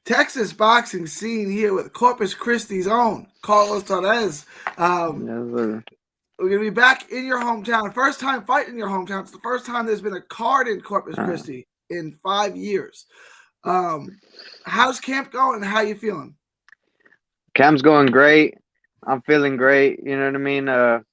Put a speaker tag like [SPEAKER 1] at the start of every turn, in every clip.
[SPEAKER 1] Texas boxing scene here with Corpus Christi's own Carlos Torres. Um,
[SPEAKER 2] Yes, sir.
[SPEAKER 1] we're gonna be back in your hometown. First time fighting in your hometown. It's the first time there's been a card in Corpus
[SPEAKER 2] Uh,
[SPEAKER 1] Christi in 5 years. Um, how's camp going? How you feeling?
[SPEAKER 2] Camp's going great. I'm feeling great. You know what I mean?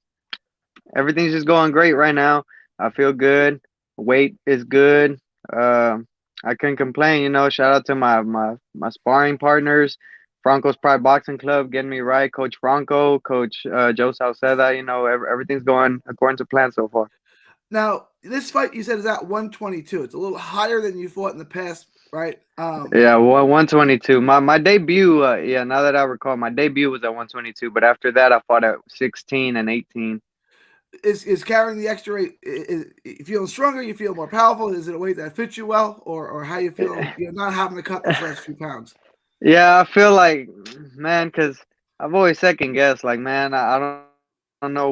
[SPEAKER 2] Everything's just going great right now. I feel good. Weight is good. Uh, I couldn't complain. Shout out to my sparring partners, Franco's Pride Boxing Club, getting me right. Coach Franco, Coach Joe Salceda. Everything's going according to plan so far.
[SPEAKER 1] Now, this fight you said is at 122. It's a little higher than you fought in the past, right?
[SPEAKER 2] Yeah, 122. My debut. Yeah, now that I recall, my debut was at 122. But after that, I fought at 16 and 18.
[SPEAKER 1] Is carrying the extra weight? You feeling stronger? You feel more powerful? Is it a weight that fits you well, or how you feel? Not having to cut those last few pounds.
[SPEAKER 2] Yeah, I feel like, man, because I've always second guessed, like, man, I don't know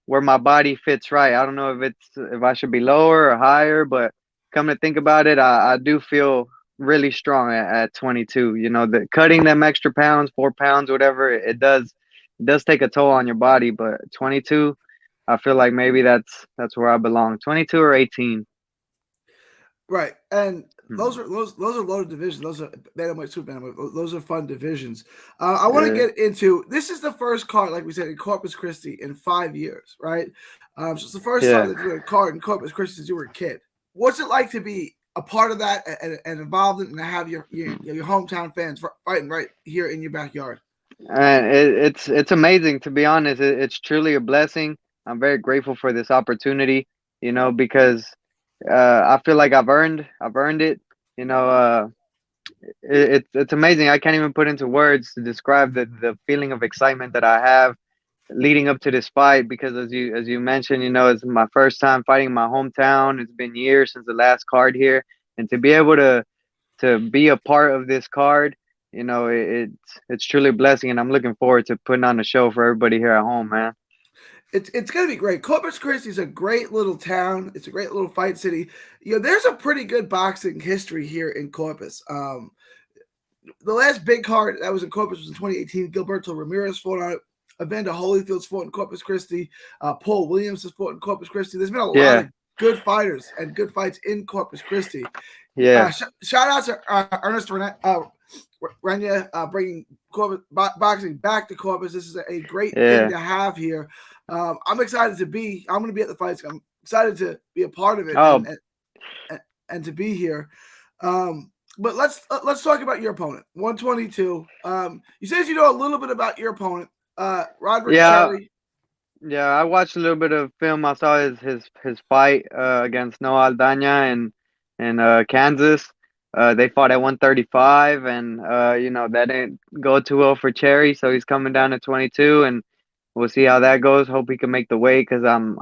[SPEAKER 2] where my body fits right. I don't know if I should be lower or higher, but come to think about it, I do feel really strong at 22. Cutting them extra pounds, 4 pounds, whatever, it does take a toll on your body, but 22, I feel like maybe that's where I belong. 22 or 18.
[SPEAKER 1] Right, and
[SPEAKER 2] Hmm.
[SPEAKER 1] those are loaded divisions. Those are bantamweight, super bantamweight. Those are fun divisions. I want to
[SPEAKER 2] Yeah,
[SPEAKER 1] get into this is the first card, like we said, in Corpus Christi in 5 years, right? So it's the first time
[SPEAKER 2] yeah.
[SPEAKER 1] that you had a card in Corpus Christi since you were a kid. What's it like to be a part of that and involved in it and have your hometown fans fighting right here in your backyard?
[SPEAKER 2] And it's amazing, to be honest. It's truly a blessing. I'm very grateful for this opportunity, because I feel like I've earned it. You know, it's amazing. I can't even put into words to describe the feeling of excitement that I have leading up to this fight, because as you mentioned, it's my first time fighting in my hometown. It's been years since the last card here, and to be able to be a part of this card, it's truly a blessing, and I'm looking forward to putting on a show for everybody here at home, man.
[SPEAKER 1] It's gonna be great. Corpus Christi is a great little town. It's a great little fight city. There's a pretty good boxing history here in Corpus. The last big card that was in Corpus was in 2018. Gilberto Ramirez fought on it. Evander Holyfield's fought in Corpus Christi. Paul Williams has fought in Corpus Christi. There's been a lot
[SPEAKER 2] Yeah,
[SPEAKER 1] of good fighters and good fights in Corpus Christi.
[SPEAKER 2] yeah,
[SPEAKER 1] Shout out to Ernest Reyna bringing boxing back to Corpus. This is a great thing
[SPEAKER 2] yeah.
[SPEAKER 1] to have here. I'm excited to be. I'm going to be at the fights. I'm excited to be a part of it
[SPEAKER 2] Oh,
[SPEAKER 1] and to be here. But let's talk about your opponent. 122. You said you know a little bit about your opponent, Roderick
[SPEAKER 2] yeah,
[SPEAKER 1] Cherry.
[SPEAKER 2] yeah. I watched a little bit of film. I saw his fight against Noah Aldana in Kansas. They fought at 135, and that didn't go too well for Cherry, so he's coming down to 22, and we'll see how that goes. Hope he can make the weight, because I'm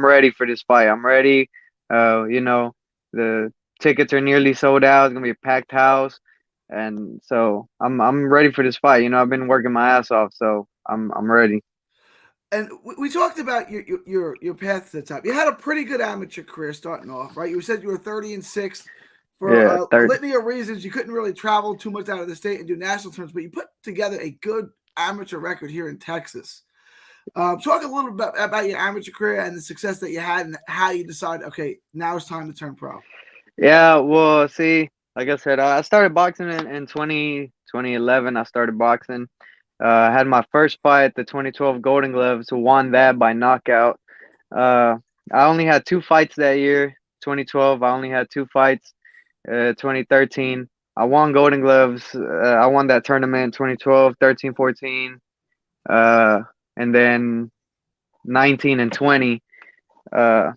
[SPEAKER 2] ready for this fight. I'm ready. The tickets are nearly sold out. It's gonna be a packed house, and so I'm ready for this fight. I've been working my ass off, so I'm ready.
[SPEAKER 1] And we talked about your path to the top. You had a pretty good amateur career starting off, right? You said you were 30-6 for
[SPEAKER 2] Yeah,
[SPEAKER 1] a
[SPEAKER 2] third.
[SPEAKER 1] litany of reasons. You couldn't really travel too much out of the state and do national tournaments, but you put together a good amateur record here in Texas. Talk a little bit about your amateur career and the success that you had, and how you decided, okay, now it's time to turn pro.
[SPEAKER 2] Yeah, well, see, like I said, I started boxing in 2011. I started boxing. I had my first fight at the 2012 Golden Gloves, won that by knockout. Uh, I only had two fights that year, 2012. I only had two fights. 2013, I won Golden Gloves. I won that tournament 2012, 13, 14, and then 19 and 20. Uh,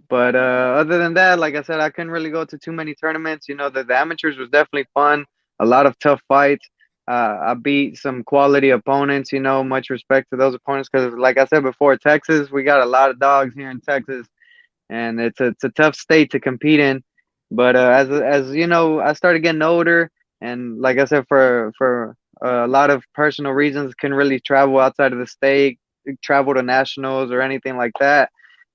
[SPEAKER 2] but other than that, like I said, I couldn't really go to too many tournaments. The amateurs was definitely fun. A lot of tough fights. I beat some quality opponents. Much respect to those opponents, because, like I said before, Texas, we got a lot of dogs here in Texas, and it's a tough state to compete in. But as you know, I started getting older, and like I said, for a lot of personal reasons, couldn't really travel outside of the state, travel to nationals or anything like that.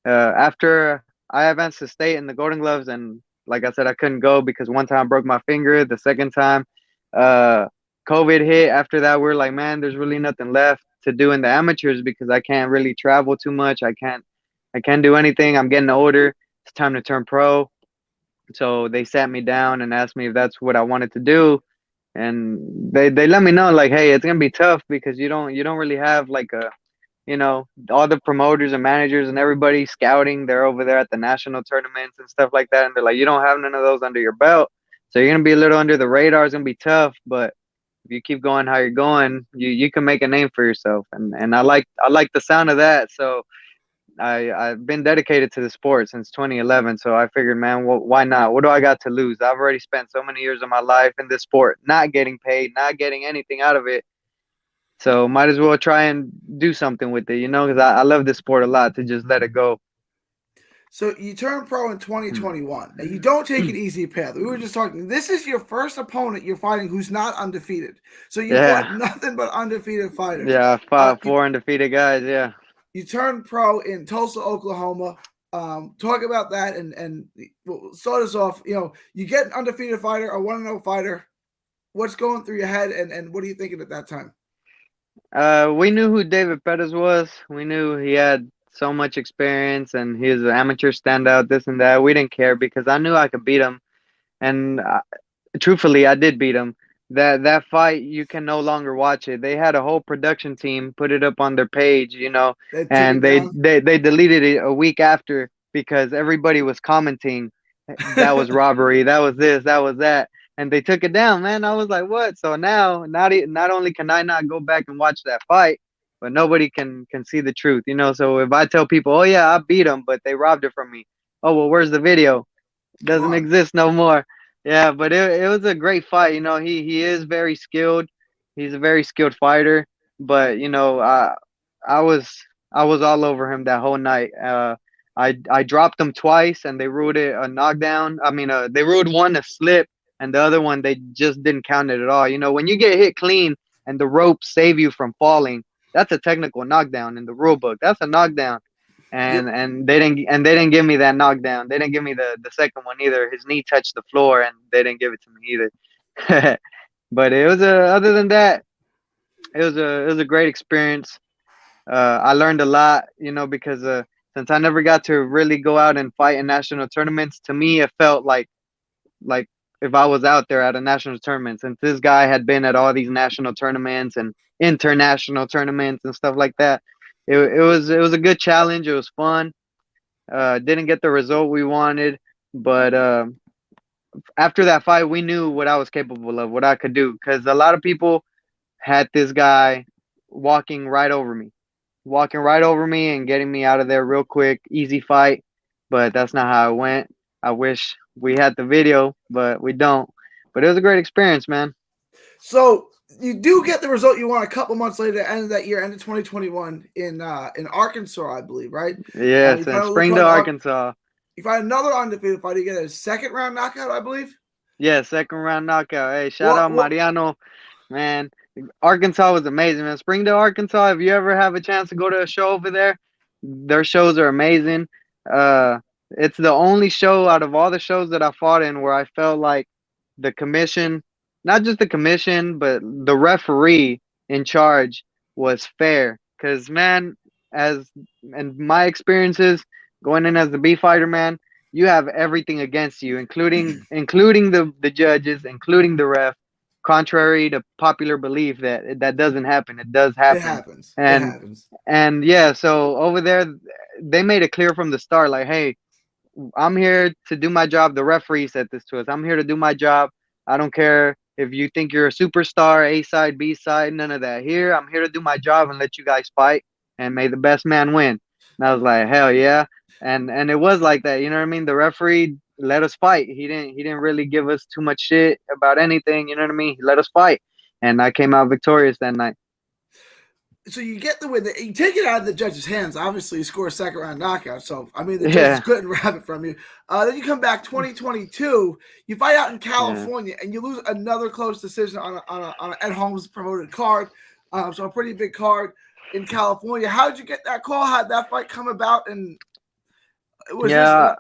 [SPEAKER 2] After I advanced to state in the Golden Gloves, and like I said, I couldn't go because one time I broke my finger. The second time, uh, COVID hit. After that, we're like, man, there's really nothing left to do in the amateurs because I can't really travel too much. I can't do anything. I'm getting older. It's time to turn pro. So they sat me down and asked me if that's what I wanted to do, and they let me know like, hey, it's gonna be tough because you don't really have like a, all the promoters and managers and everybody scouting, they're over there at the national tournaments and stuff like that, and they're like, you don't have none of those under your belt, so you're gonna be a little under the radar. It's gonna be tough, but if you keep going how you're going, you can make a name for yourself, and I like the sound of that. So I've been dedicated to the sport since 2011, so I figured, man, why not? What do I got to lose? I've already spent so many years of my life in this sport, not getting paid, not getting anything out of it. So might as well try and do something with it, because I love this sport a lot to just let it go.
[SPEAKER 1] So you turn pro in 2021, and you don't take an easy path. We were just talking. This is your first opponent you're fighting who's not undefeated. So you
[SPEAKER 2] Yeah,
[SPEAKER 1] fought nothing but undefeated fighters.
[SPEAKER 2] yeah,
[SPEAKER 1] Uh,
[SPEAKER 2] five,
[SPEAKER 1] you,
[SPEAKER 2] four undefeated guys. Yeah.
[SPEAKER 1] you turned pro in Tulsa, Oklahoma. Talk about that, and we'll start us off. You get an undefeated fighter, a 1-0 fighter. What's going through your head, and what are you thinking at that time?
[SPEAKER 2] We knew who David Pettis was. We knew he had so much experience and he was an amateur standout, this and that. We didn't care because I knew I could beat him. And truthfully, I did beat him. That fight, you can no longer watch it. They had a whole production team put it up on their page,
[SPEAKER 1] They took
[SPEAKER 2] and
[SPEAKER 1] it
[SPEAKER 2] they
[SPEAKER 1] down.
[SPEAKER 2] they they deleted it a week after because everybody was commenting that was robbery, that was this, that was that, and they took it down. Man, I was like, what? So now, not only can I not go back and watch that fight, but nobody can see the truth, So if I tell people, oh yeah, I beat them, but they robbed it from me. Oh well, where's the video? Doesn't
[SPEAKER 1] Gone.
[SPEAKER 2] exist no more. Yeah, but it was a great fight. He is very skilled. He's a very skilled fighter. But I was I was all over him that whole night. I dropped him twice, and they ruled it a knockdown. I mean, they ruled one a slip, and the other one they just didn't count it at all. When you get hit clean and the ropes save you from falling, that's a technical knockdown in the rule book. That's a knockdown,
[SPEAKER 1] Yep.
[SPEAKER 2] and they didn't give me that knockdown. They didn't give me the second one either. His knee touched the floor, and they didn't give it to me either. But it was other than that, it was a great experience. I learned a lot, because since I never got to really go out and fight in national tournaments, to me it felt like if I was out there at a national tournament. Since this guy had been at all these national tournaments and international tournaments and stuff like that, it was a good challenge. It was fun. Didn't get the result we wanted, but after that fight, we knew what I was capable of, what I could do. Because a lot of people had this guy walking right over me, and getting me out of there real quick, easy fight. But that's not how it went. I wish we had the video, but we don't. But it was a great experience, man.
[SPEAKER 1] So you do get the result you want a couple months later, end of that year, end of 2021 in Arkansas, I believe, right?
[SPEAKER 2] Yes,
[SPEAKER 1] You
[SPEAKER 2] in
[SPEAKER 1] find a
[SPEAKER 2] Springdale, Arkansas.
[SPEAKER 1] you find another undefeated fight. You get a second round knockout, I believe.
[SPEAKER 2] Yeah, second round knockout. Hey, shout
[SPEAKER 1] What?
[SPEAKER 2] out
[SPEAKER 1] What?
[SPEAKER 2] Mariano, man. Arkansas was amazing, man. Springdale, Arkansas. If you ever have a chance to go to a show over there, their shows are amazing. Uh, it's the only show out of all the shows that I fought in where I felt like the commission, not just the commission, but the referee in charge was fair. Cause man, as and my experiences going in as the B fighter, man, you have everything against you, including the judges, including the ref. Contrary to popular belief that doesn't happen, it does
[SPEAKER 1] It
[SPEAKER 2] happen.
[SPEAKER 1] happens. It
[SPEAKER 2] And
[SPEAKER 1] happens.
[SPEAKER 2] and yeah, so over there, they made it clear from the start, like, hey, I'm here to do my job. The referee said this to us. I'm here to do my job. I don't care if you think you're a superstar, A side, B side, none of that. I'm here to do my job and let you guys fight, and may the best man win. And I was like, hell yeah. And it was like that, you know what I mean? The referee let us fight. He didn't really give us too much shit about anything, you know what I mean? He let us fight. And I came out victorious that night.
[SPEAKER 1] So you get the win. You take it out of the judge's hands. Obviously, you score a second round knockout. So I mean, the judges
[SPEAKER 2] Yeah.
[SPEAKER 1] couldn't wrap it from you. Then you come back 2022. You fight out in
[SPEAKER 2] Yeah.
[SPEAKER 1] California, and you lose another close decision on a Ed Holmes promoted card. So a pretty big card in California. How did you get that call? How did that fight come about? And was this?
[SPEAKER 2] Yeah.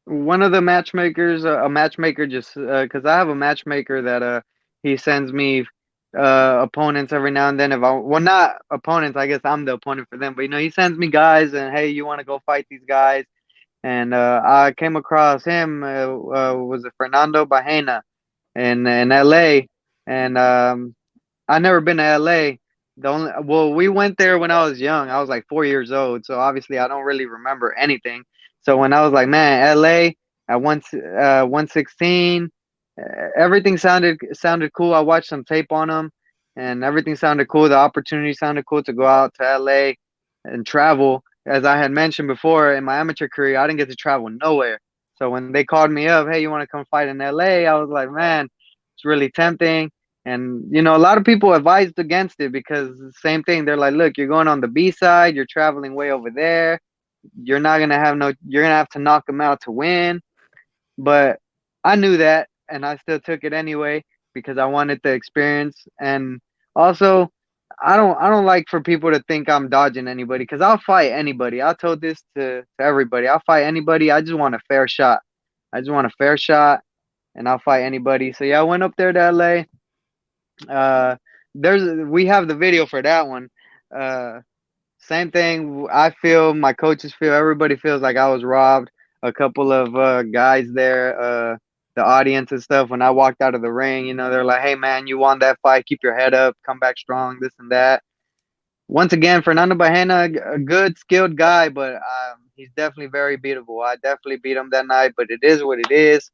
[SPEAKER 2] one of the matchmakers, a matchmaker, just because I have a matchmaker that he sends me opponents every now and then. If I well, not opponents, I guess I'm the opponent for them. But he sends me guys, and hey, you want to go fight these guys? And I came across him. Was it Fernando Bahena in L.A. and I never been to LA. We went there when I was young. I was like 4 years old, so obviously I don't really remember anything. So when I was like, man, LA at 116, everything sounded cool. I watched some tape on them, and everything sounded cool. The opportunity sounded cool to go out to LA and travel. As I had mentioned before, in my amateur career, I didn't get to travel nowhere. So when they called me up, hey, you want to come fight in LA? I was like, man, it's really tempting. And a lot of people advised against it because same thing. They're like, look, you're going on the B side, you're traveling way over there. You're not gonna have no. You're gonna have to knock them out to win. But I knew that, and I still took it anyway because I wanted the experience. And also, I don't like for people to think I'm dodging anybody because I'll fight anybody. I told this to everybody. I'll fight anybody. I just want a fair shot. I just want a fair shot, and I'll fight anybody. So yeah, I went up there to LA. We have the video for that one. Uh, Same thing. I feel my coaches feel everybody feels like I was robbed. A couple of guys there, the audience and stuff. When I walked out of the ring, they're like, "Hey man, you won that fight. Keep your head up. Come back strong. This and that." Once again, Fernando Bahena, a good, skilled guy, but he's definitely very beatable. I definitely beat him that night, but it is what it is.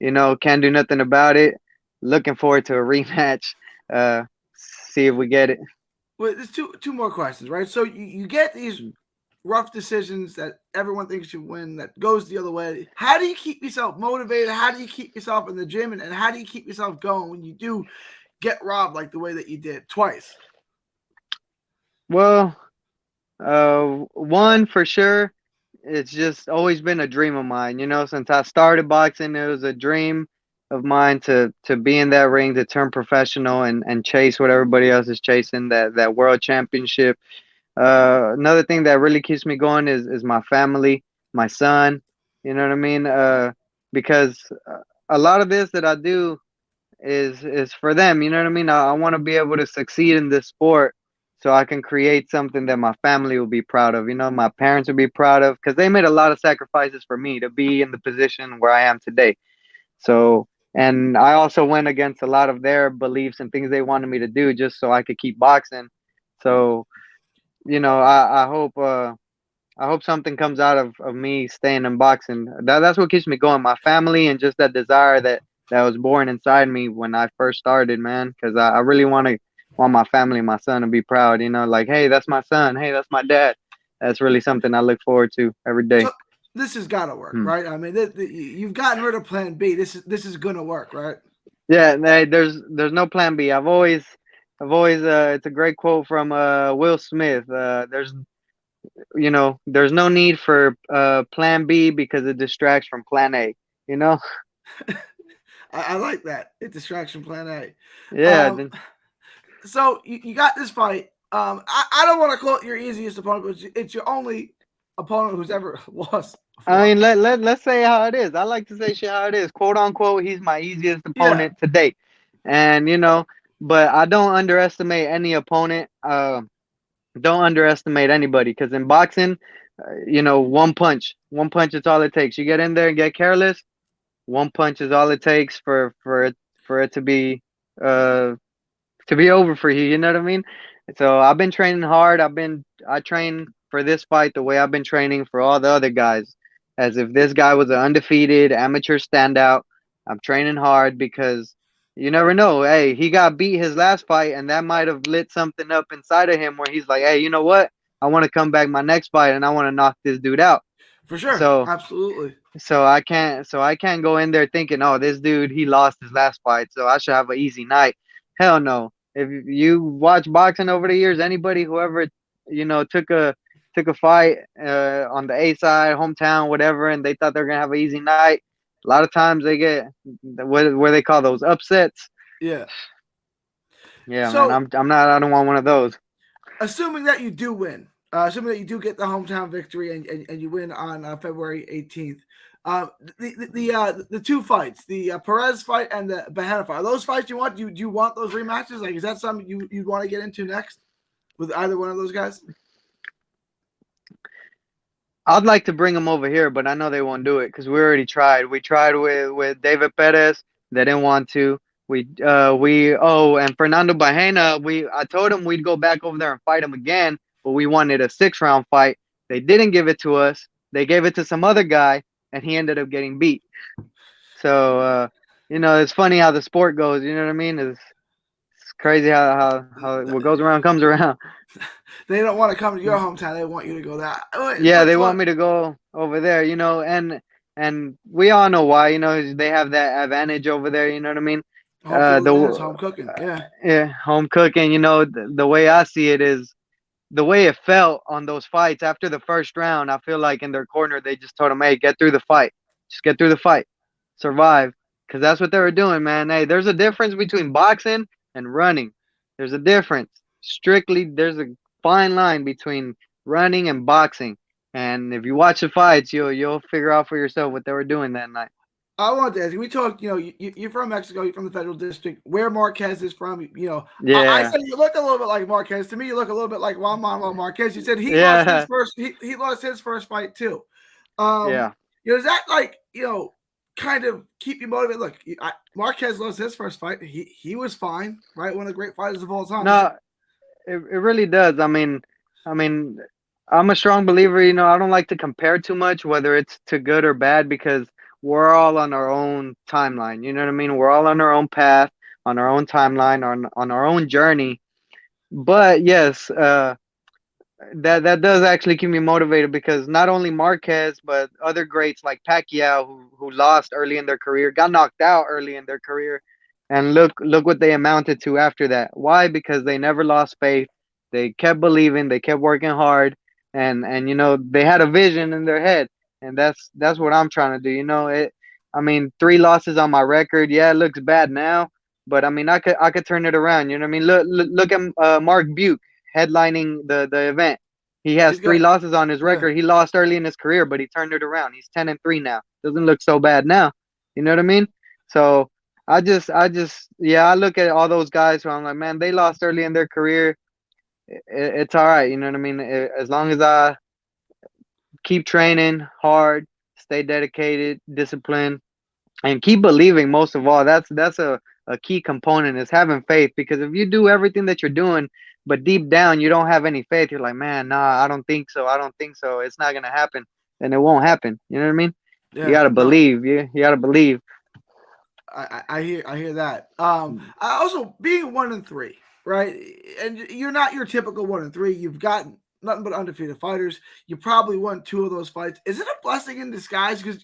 [SPEAKER 2] Can't do nothing about it. Looking forward to a rematch. See if we get it.
[SPEAKER 1] Well, there's two more questions, right? So you get these rough decisions that everyone thinks you win that goes the other way. How do you keep yourself motivated? How do you keep yourself in the gym? And how do you keep yourself going when you do get robbed like the way that you did twice?
[SPEAKER 2] Well, one for sure. It's just always been a dream of mine. Since I started boxing, it was a dream of mine to be in that ring, to turn professional and chase what everybody else is chasing, that world championship. Another thing that really keeps me going is my family, my son. You know what I mean? Because a lot of this that I do is for them. You know what I mean? I want to be able to succeed in this sport so I can create something that my family will be proud of. My parents will be proud of because they made a lot of sacrifices for me to be in the position where I am today. So, and I also went against a lot of their beliefs and things they wanted me to do just so I could keep boxing. So, I hope something comes out of me staying in boxing. That's what keeps me going. My family and just that desire that was born inside me when I first started, man. Because I really want my family, my son, to be proud. Like, hey, that's my son. Hey, that's my dad. That's really something I look forward to every day.
[SPEAKER 1] So this has got to work,
[SPEAKER 2] Hmm.
[SPEAKER 1] right? I mean, you've gotten rid of Plan B. This is gonna work, right?
[SPEAKER 2] Yeah, hey, there's no plan B. I've always it's a great quote from Will Smith. There's no need for plan B because it distracts from plan A. You know?
[SPEAKER 1] I like that. It distraction Plan A.
[SPEAKER 2] Yeah.
[SPEAKER 1] So you got this fight. I don't want to call it your easiest opponent, but it's your only opponent who's ever lost
[SPEAKER 2] I
[SPEAKER 1] before.
[SPEAKER 2] mean, let's say how it is. I like to say shit how it is. Quote unquote, he's my easiest
[SPEAKER 1] Yeah,
[SPEAKER 2] opponent to date. And but I don't underestimate any opponent. Don't underestimate anybody because in boxing, one punch is all it takes. You get in there and get careless, one punch is all it takes for it uh to be over for you. You know what I mean? So I've been training hard. I train for this fight the way I've been training for all the other guys, as if this guy was an undefeated amateur standout. I'm training hard because you never know. Hey, he got beat his last fight, and that might have lit something up inside of him where he's like, hey, you know what? I want to come back my next fight, and I want to knock this dude out.
[SPEAKER 1] for sure,
[SPEAKER 2] So
[SPEAKER 1] absolutely.
[SPEAKER 2] so I can't go in there thinking, oh, this dude he lost his last fight, so I should have an easy night. Hell no. If you watch boxing over the years, anybody whoever took a fight on the A side, hometown, whatever, and they thought they're gonna have an easy night, a lot of times they get what they call those upsets.
[SPEAKER 1] Yeah.
[SPEAKER 2] Yeah, man,
[SPEAKER 1] So
[SPEAKER 2] I'm not. I don't want one of those.
[SPEAKER 1] assuming that you do win, assuming that you do get the hometown victory and you win on February 18th, The two fights, the Perez fight and the Bahena fight, are those fights you want? Do you want those rematches? Like, is that something you'd want to get into next with either one of those guys?
[SPEAKER 2] I'd like to bring them over here, but I know they won't do it because we already tried. We tried with David Perez. They didn't want to. And Fernando Bahena. I told him we'd go back over there and fight him again, but we wanted a 6 round fight. They didn't give it to us. They gave it to some other guy, and he ended up getting beat. So it's funny how the sport goes. You know what I mean? It's crazy how what goes around comes around.
[SPEAKER 1] They don't want to come to your hometown. They want you to go that.
[SPEAKER 2] Yeah, they want me to go over there, and we all know why. They have that advantage over there. You know what I mean?
[SPEAKER 1] Home field advantage, home cooking. Yeah.
[SPEAKER 2] Yeah, home cooking. The way I see it is the way it felt on those fights after the first round. I feel like in their corner they just told them, "Hey, get through the fight. Just get through the fight, survive," because that's what they were doing, man. Hey, there's a difference between boxing and running. There's a difference. Strictly, there's a fine line between running and boxing. And if you watch the fights, you'll figure out for yourself what they were doing that night.
[SPEAKER 1] I want to ask you. We talked. You're from Mexico. You're from the Federal District. Where Marquez is from. I
[SPEAKER 2] Yeah,
[SPEAKER 1] said you look a little bit like Marquez. To me, you look a little bit like Juan Manuel Marquez. You said he lost his
[SPEAKER 2] yeah,
[SPEAKER 1] first. He lost his first fight too.
[SPEAKER 2] yeah.
[SPEAKER 1] Does that kind of keep you motivated? Look, Marquez lost his first fight. He was fine, right? One of the great fighters of all time.
[SPEAKER 2] No, it really does. I mean, I'm a strong believer. I don't like to compare too much, whether it's to good or bad, because we're all on our own timeline. You know what I mean? We're all on our own path, on our own timeline, on our own journey. But yes, that does actually keep me motivated because not only Marquez, but other greats like Pacquiao, who lost early in their career, got knocked out early in their career, and look what they amounted to after that. Why? Because they never lost faith. They kept believing. They kept working hard, and they had a vision in their head, and that's what I'm trying to do. I mean, 3 losses on my record. Yeah, it looks bad now, but I mean, I could turn it around. You know what I mean? Look at Mark Buke headlining the event. He has
[SPEAKER 1] He's
[SPEAKER 2] 3 losses on his
[SPEAKER 1] yeah.
[SPEAKER 2] record. He lost early in his career, but he turned it around. He's 10-3 now. Doesn't look so bad now. You know what I mean? So yeah, I look at all those guys who I'm like, man, they lost early in their career. It's all right. You know what I mean? As long as I keep training hard, stay dedicated, disciplined, and keep believing, most of all, that's a key component, is having faith. Because if you do everything that you're doing but deep down you don't have any faith, you're like, man, nah, I don't think so, it's not gonna happen, then it won't happen. You know what I mean? You
[SPEAKER 1] Yeah.
[SPEAKER 2] gotta
[SPEAKER 1] No.
[SPEAKER 2] believe. You gotta believe.
[SPEAKER 1] I hear that. I also being 1-3, right? And you're not your typical 1-3. You've got nothing but undefeated fighters. You probably won 2 of those fights. Is it a blessing in disguise? Because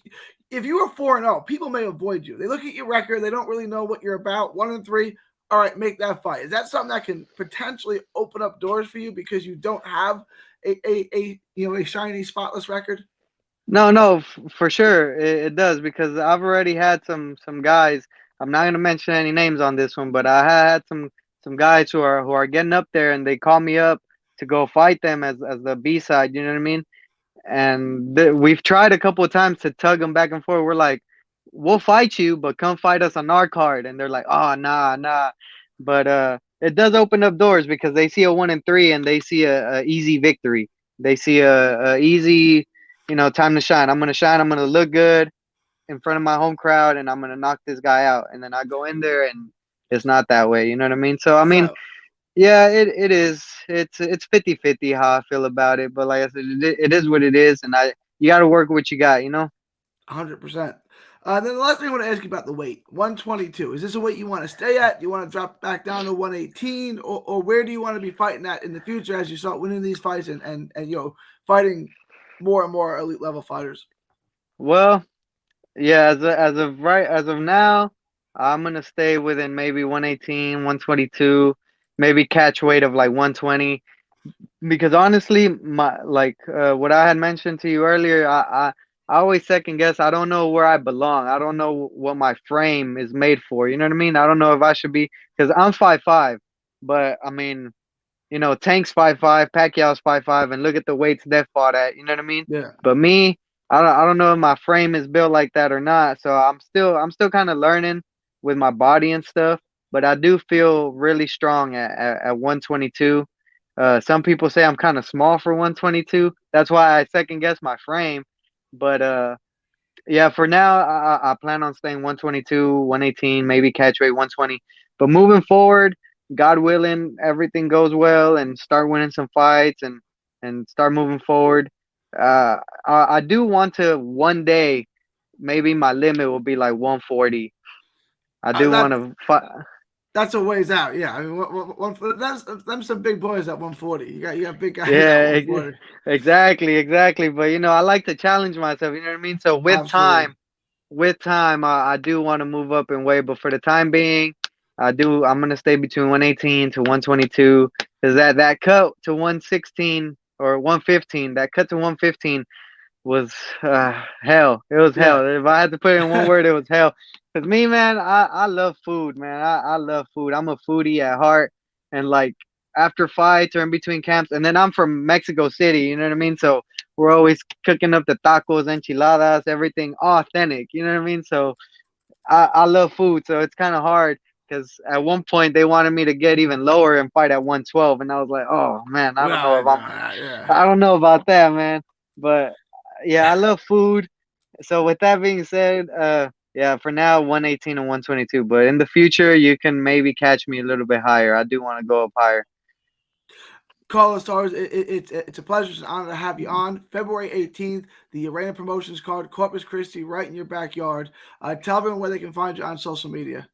[SPEAKER 1] if you were 4-0, people may avoid you. They look at your record. They don't really know what you're about. 1-3. All right, make that fight. Is that something that can potentially open up doors for you because you don't have a shiny, spotless record?
[SPEAKER 2] No, no, for sure it does, because I've already had some guys. I'm not gonna mention any names on this one, but I had some guys who are getting up there, and they call me up to go fight them as the B side. You know what I mean? And we've tried a couple of times to tug them back and forth. We're like, we'll fight you, but come fight us on our card. And they're like, oh, nah, nah. But it does open up doors, because they see a 1-3 and they see a easy victory. They see a easy, time to shine. I'm gonna shine. I'm gonna look good in front of my home crowd, and I'm gonna knock this guy out. And then I go in there, and it's not that way. You know what I mean? So I
[SPEAKER 1] It's
[SPEAKER 2] mean,
[SPEAKER 1] not
[SPEAKER 2] yeah, it is. It's 50-50 how I feel about it. But like I said, it is what it is, and you got to work with what you got.
[SPEAKER 1] 100%. Then the last thing I want to ask you about the weight, 122. Is this a weight you want to stay at? Do you want to drop back down to 118, or where do you want to be fighting at in the future as you start winning these fights and fighting more and more elite level fighters?
[SPEAKER 2] Well, yeah, as of now, I'm gonna stay within maybe 118, 122, maybe catch weight of like 120. Because honestly, my like what I had mentioned to you earlier, I always second guess. I don't know where I belong. I don't know what my frame is made for. You know what I mean? I don't know if I should be, because I'm 5'5", but I mean, Tank's 5'5", Pacquiao's 5'5", and look at the weights they fought at. You know what I mean?
[SPEAKER 1] Yeah.
[SPEAKER 2] But me, I don't know if my frame is built like that or not. So I'm still kind of learning with my body and stuff. But I do feel really strong at 122. Some people say I'm kind of small for 122. That's why I second guess my frame. But yeah, for now I plan on staying 122, 118, maybe catch weight 120. But moving forward, God willing, everything goes well and start winning some fights and start moving forward. I do want to one day, maybe my limit will be like 140. I do want
[SPEAKER 1] That
[SPEAKER 2] to fight.
[SPEAKER 1] that's a ways out. Yeah, I mean, that's them some big boys at 140. You got big guys at
[SPEAKER 2] Yeah,
[SPEAKER 1] 140.
[SPEAKER 2] exactly. But I like to challenge myself. You know what I mean? So
[SPEAKER 1] Absolutely.
[SPEAKER 2] with time, I do want to move up in weight, but for the time being, I'm gonna stay between 118 to 122. Cause that cut to 116 or 115, that cut to 115 was hell. It was
[SPEAKER 1] Yeah.
[SPEAKER 2] hell. If I had to put it in one word, it was hell. Cause me, man, I love food, man. I love food. I'm a foodie at heart, and like after fights or in between camps, and then I'm from Mexico City. You know what I mean? So we're always cooking up the tacos, enchiladas, everything authentic. You know what I mean? So I love food, so it's kind of hard. Because at one point they wanted me to get even lower and fight at 112, and I was like, "Oh man,
[SPEAKER 1] Well, no, yeah.
[SPEAKER 2] I don't know about that, man." But yeah, I love food. So with that being said, yeah, for now 118 and 122. But in the future, you can maybe catch me a little bit higher. I do want to go up higher.
[SPEAKER 1] Carlos Torres, it's a pleasure, it's an honor to have you on. February 18th, the Reyna Promotions card, Corpus Christi, right in your backyard. Tell everyone where they can find you on social media.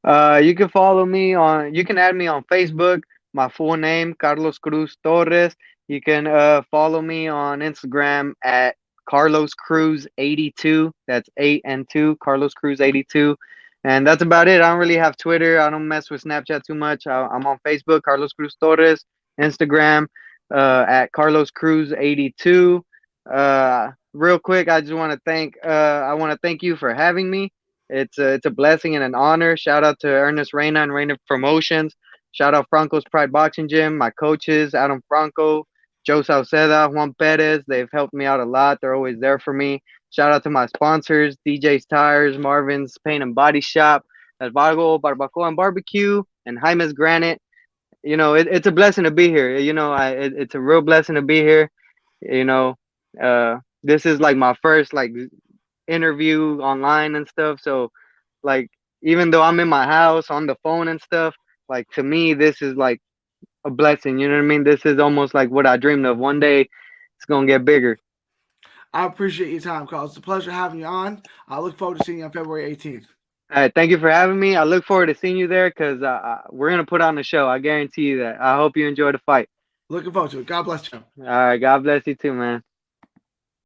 [SPEAKER 2] You can follow me on. You can add me on Facebook. My full name, Carlos Cruz Torres. You can follow me on Instagram at Carlos Cruz 82. That's 8 and 2. Carlos Cruz 82. And that's about it. I don't really have Twitter. I don't mess with Snapchat too much. I'm on Facebook, Carlos Cruz Torres. Instagram at Carlos Cruz 82. Real quick, I just want to thank. I want to thank you for having me. It's a blessing and an honor. Shout out to Ernest Reyna and Reyna Promotions. Shout out Franco's Pride Boxing Gym, my coaches, Adam Franco, Joe Sauceda, Juan Perez. They've helped me out a lot. They're always there for me. Shout out to my sponsors, DJ's Tires, Marvin's Paint and Body Shop, El Vargo Barbacoa and Barbecue, and Jaime's Granite. It's a blessing to be here. It's a real blessing to be here. You know, this is like my first like interview online and stuff. So like even though I'm in my house on the phone and stuff, like to me this is like a blessing. You know what I mean? This is almost like what I dreamed of. One day it's gonna get bigger.
[SPEAKER 1] I appreciate your time, Carlos. It's a pleasure having you on. I look forward to seeing you on February 18th.
[SPEAKER 2] All right, thank you for having me. I look forward to seeing you there because we're gonna put on the show. I guarantee you that. I hope you enjoy the fight.
[SPEAKER 1] Looking forward to it. God bless you.
[SPEAKER 2] All right, God bless you too, man.